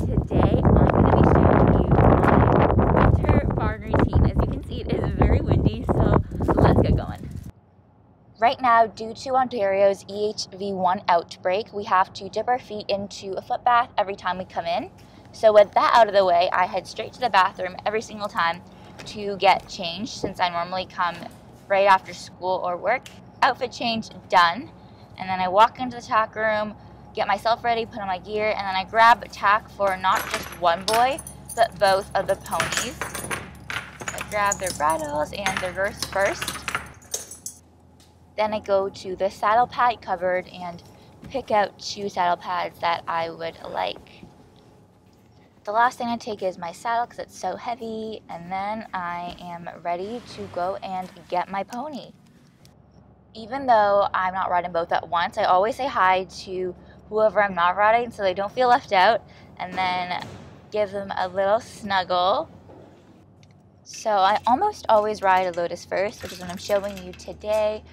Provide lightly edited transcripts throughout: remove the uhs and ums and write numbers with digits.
Today I'm going to be showing you my winter barn routine. As you can see, it is very windy, so let's get going. Right now, due to Ontario's EHV1 outbreak, we have to dip our feet into a foot bath every time we come in. So with that out of the way, I head straight to the bathroom every single time to get changed, since I normally come right after school or work. Outfit change done, and then I walk into the tack room, get myself ready, put on my gear, and then I grab tack for not just one boy, but both of the ponies. I grab their bridles and their girths first. Then I go to the saddle pad cupboard and pick out 2 saddle pads that I would like. The last thing I take is my saddle because it's so heavy, and then I am ready to go and get my pony. Even though I'm not riding both at once, I always say hi to whoever I'm not riding so they don't feel left out, and then give them a little snuggle. So I almost always ride a Lotus first, which is what I'm showing you today.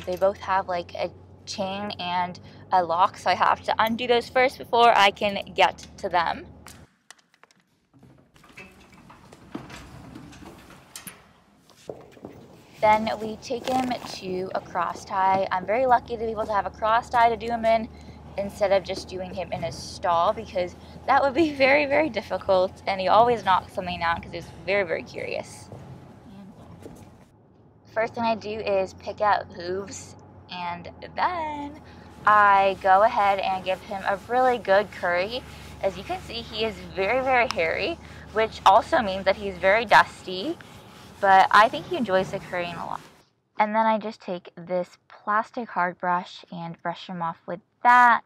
They both have like a chain and a lock, so I have to undo those first before I can get to them. Then we take him to a cross tie. I'm very lucky to be able to have a cross tie to do him in instead of just doing him in a stall, because that would be very, very difficult, and he always knocks something down because he's very, very curious. First thing I do is pick out hooves, and then I go ahead and give him a really good curry. As you can see, he is very, very hairy, which also means that he's very dusty, but I think he enjoys the currying a lot. And then I just take this plastic hard brush and brush him off with that.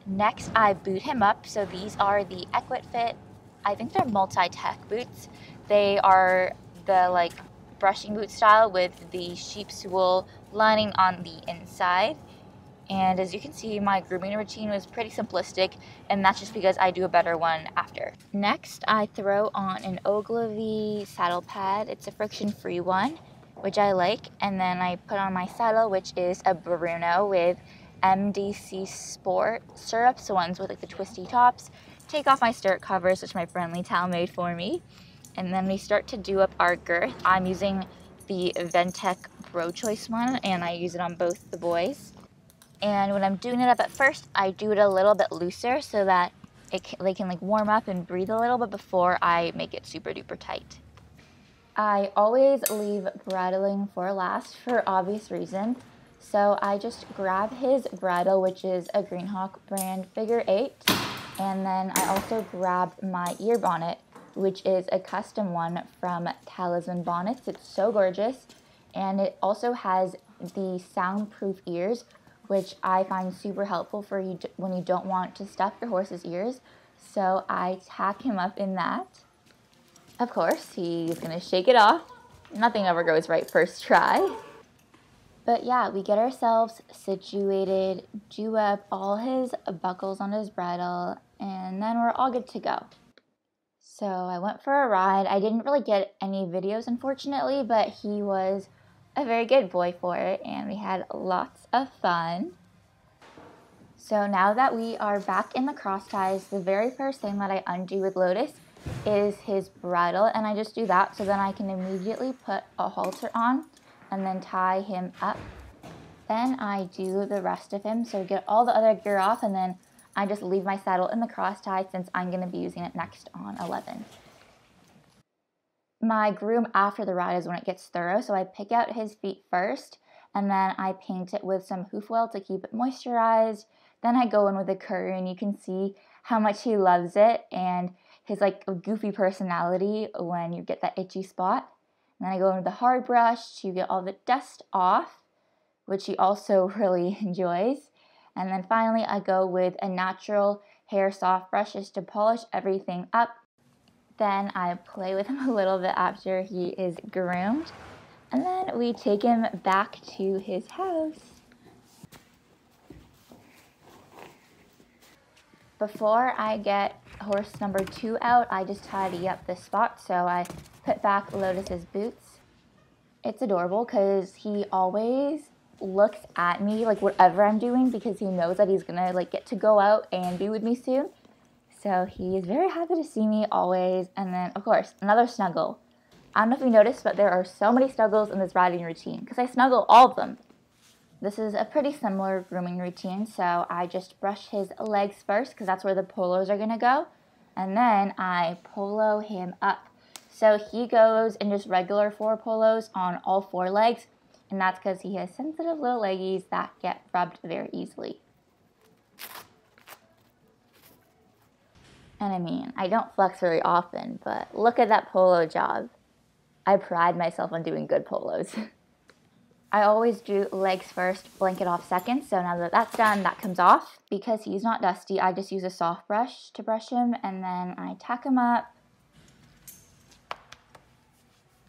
Next, I boot him up. So these are the EquitFit, I think they're multi-tech boots. They are the brushing boot style with the sheep's wool lining on the inside. And as you can see, my grooming routine was pretty simplistic, and that's just because I do a better one after. Next, I throw on an Ogilvy saddle pad. It's a friction-free one, which I like. And then I put on my saddle, which is a Bruno with MDC Sport stirrups, the ones with like the twisty tops. Take off my stirrup covers, which my friendly Tal made for me. And then we start to do up our girth. I'm using the Ventec Bro Choice one, and I use it on both the boys. And when I'm doing it up at first, I do it a little bit looser so that they can warm up and breathe a little bit before I make it super duper tight. I always leave bridling for last for obvious reasons. So I just grab his bridle, which is a Greenhawk brand figure 8. And then I also grab my ear bonnet, which is a custom one from Talisman Bonnets. It's so gorgeous. And it also has the soundproof ears, which I find super helpful for you when you don't want to stuff your horse's ears. So I tack him up in that. Of course, he's gonna shake it off. Nothing ever goes right first try. But yeah, we get ourselves situated, do up all his buckles on his bridle, and then we're all good to go. So I went for a ride. I didn't really get any videos, unfortunately, but he was a very good boy for it, and we had lots of fun. So now that we are back in the cross ties, the very first thing that I undo with Lotus is his bridle, and I just do that so then I can immediately put a halter on and then tie him up. Then I do the rest of him, so get all the other gear off, and then I just leave my saddle in the cross tie since I'm going to be using it next on 11. My groom after the ride is when it gets thorough, so I pick out his feet first, and then I paint it with some hoof oil to keep it moisturized. Then I go in with a curry, and you can see how much he loves it, and his goofy personality when you get that itchy spot. And then I go in with the hard brush to get all the dust off, which he also really enjoys. And then finally I go with a natural hair soft brush just to polish everything up. Then I play with him a little bit after he is groomed. And then we take him back to his house. Before I get horse number 2 out, I just tidy up this spot. So I put back Lotus's boots. It's adorable because he always looks at me like whatever I'm doing because he knows that he's gonna like get to go out and be with me soon. So he is very happy to see me always. And then of course another snuggle. I don't know if you noticed, but there are so many snuggles in this riding routine because I snuggle all of them. This is a pretty similar grooming routine, so I just brush his legs first because that's where the polos are gonna go, and then I polo him up. So he goes in just regular 4 polos on all 4 legs, and that's because he has sensitive little leggies that get rubbed very easily. And I mean, I don't flex very often, but look at that polo job. I pride myself on doing good polos. I always do legs first, blanket off second, so now that that's done, that comes off. Because he's not dusty, I just use a soft brush to brush him, and then I tack him up.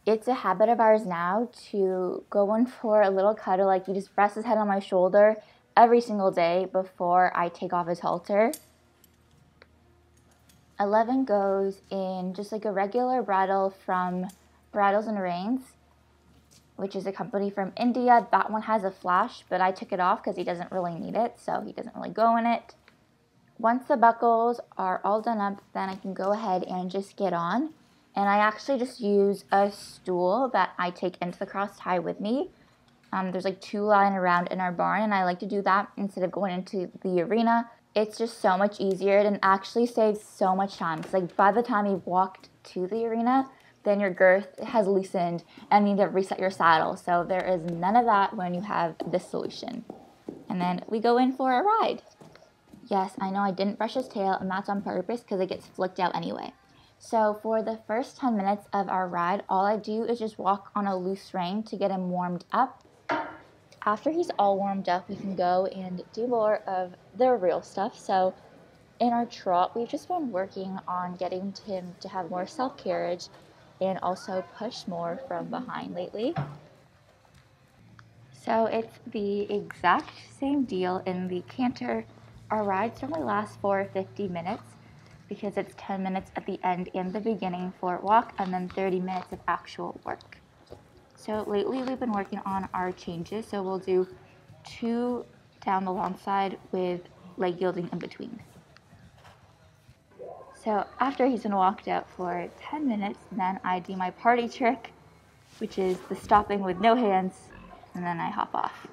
It's a habit of ours now to go in for a little cuddle, like he just rests his head on my shoulder every single day before I take off his halter. 11 goes in just like a regular bridle from Bridles and Reins, which is a company from India. That one has a flash, but I took it off because he doesn't really need it, so he doesn't really go in it. Once the buckles are all done up, then I can go ahead and just get on. And I actually just use a stool that I take into the cross tie with me. There's like 2 lying around in our barn, and I like to do that instead of going into the arena. It's just so much easier and actually saves so much time. Because like by the time you've walked to the arena, then your girth has loosened and you need to reset your saddle. So there is none of that when you have this solution. And then we go in for a ride. Yes, I know I didn't brush his tail, and that's on purpose because it gets flicked out anyway. So for the first 10 minutes of our ride, all I do is just walk on a loose rein to get him warmed up. After he's all warmed up, we can go and do more of the real stuff. So in our trot, we've just been working on getting him to have more self-carriage and also push more from behind lately. So it's the exact same deal in the canter. Our rides only last for 50 minutes because it's 10 minutes at the end and the beginning for walk, and then 30 minutes of actual work. So lately we've been working on our changes, so we'll do 2 down the long side with leg yielding in between. So after he's been walked out for 10 minutes, then I do my party trick, which is the stopping with no hands, and then I hop off.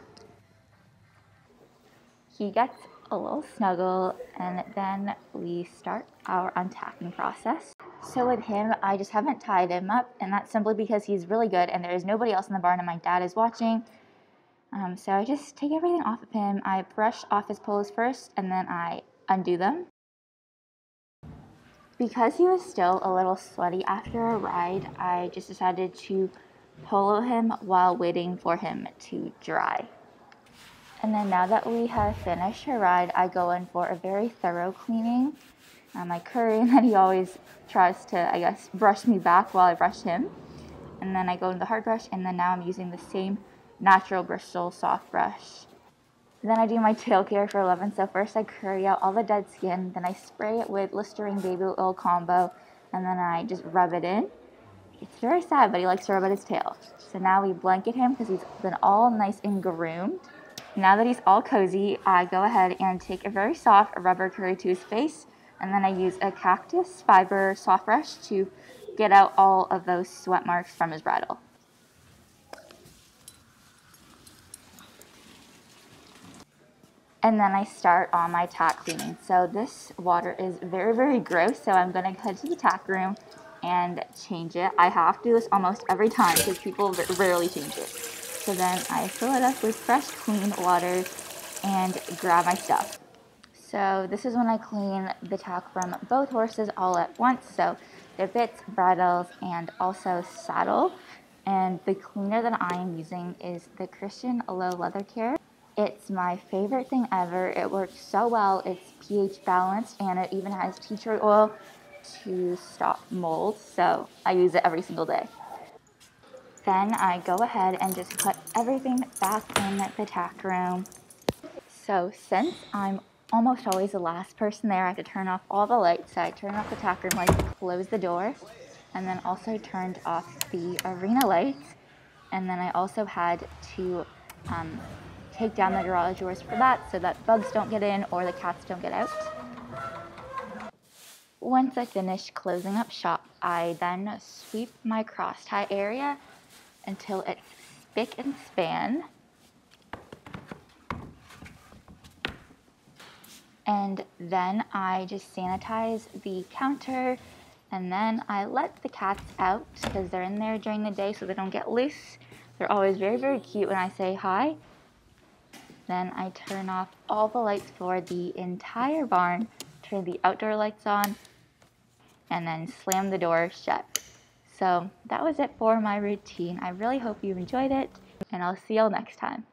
He gets a little snuggle, and then we start our untacking process. So with him, I just haven't tied him up, and that's simply because he's really good and there is nobody else in the barn and my dad is watching. So I just take everything off of him. I brush off his polos first, and then I undo them. Because he was still a little sweaty after a ride, I just decided to polo him while waiting for him to dry. And then now that we have finished our ride, I go in for a very thorough cleaning. I curry, and then he always tries to, I guess, brush me back while I brush him. And then I go into the hard brush, and then now I'm using the same natural Bristol soft brush. And then I do my tail care for 11. So first I curry out all the dead skin, then I spray it with Listerine baby oil combo, and then I just rub it in. It's very sad, but he likes to rub at his tail. So now we blanket him because he's been all nice and groomed. Now that he's all cozy, I go ahead and take a very soft rubber curry to his face, and then I use a cactus fiber soft brush to get out all of those sweat marks from his bridle. And then I start on my tack cleaning. So this water is very, very gross, so I'm going to head to the tack room and change it. I have to do this almost every time because people rarely change it. So then I fill it up with fresh, clean water and grab my stuff. So this is when I clean the tack from both horses all at once. So their bits, bridles, and also saddle. And the cleaner that I am using is the Christian Low Leather Care. It's my favorite thing ever. It works so well. It's pH balanced, and it even has tea tree oil to stop mold. So I use it every single day. Then I go ahead and just put everything back in the tack room. So since I'm almost always the last person there, I have to turn off all the lights. So I turn off the tack room lights, close the door, and then also turned off the arena lights. And then I also had to take down the garage doors for that so that bugs don't get in or the cats don't get out. Once I finish closing up shop, I then sweep my cross-tie area until it's spick and span. And then I just sanitize the counter, and then I let the cats out because they're in there during the day so they don't get loose. They're always very, very cute when I say hi. Then I turn off all the lights for the entire barn, turn the outdoor lights on, and then slam the door shut. So that was it for my routine. I really hope you enjoyed it, and I'll see y'all next time.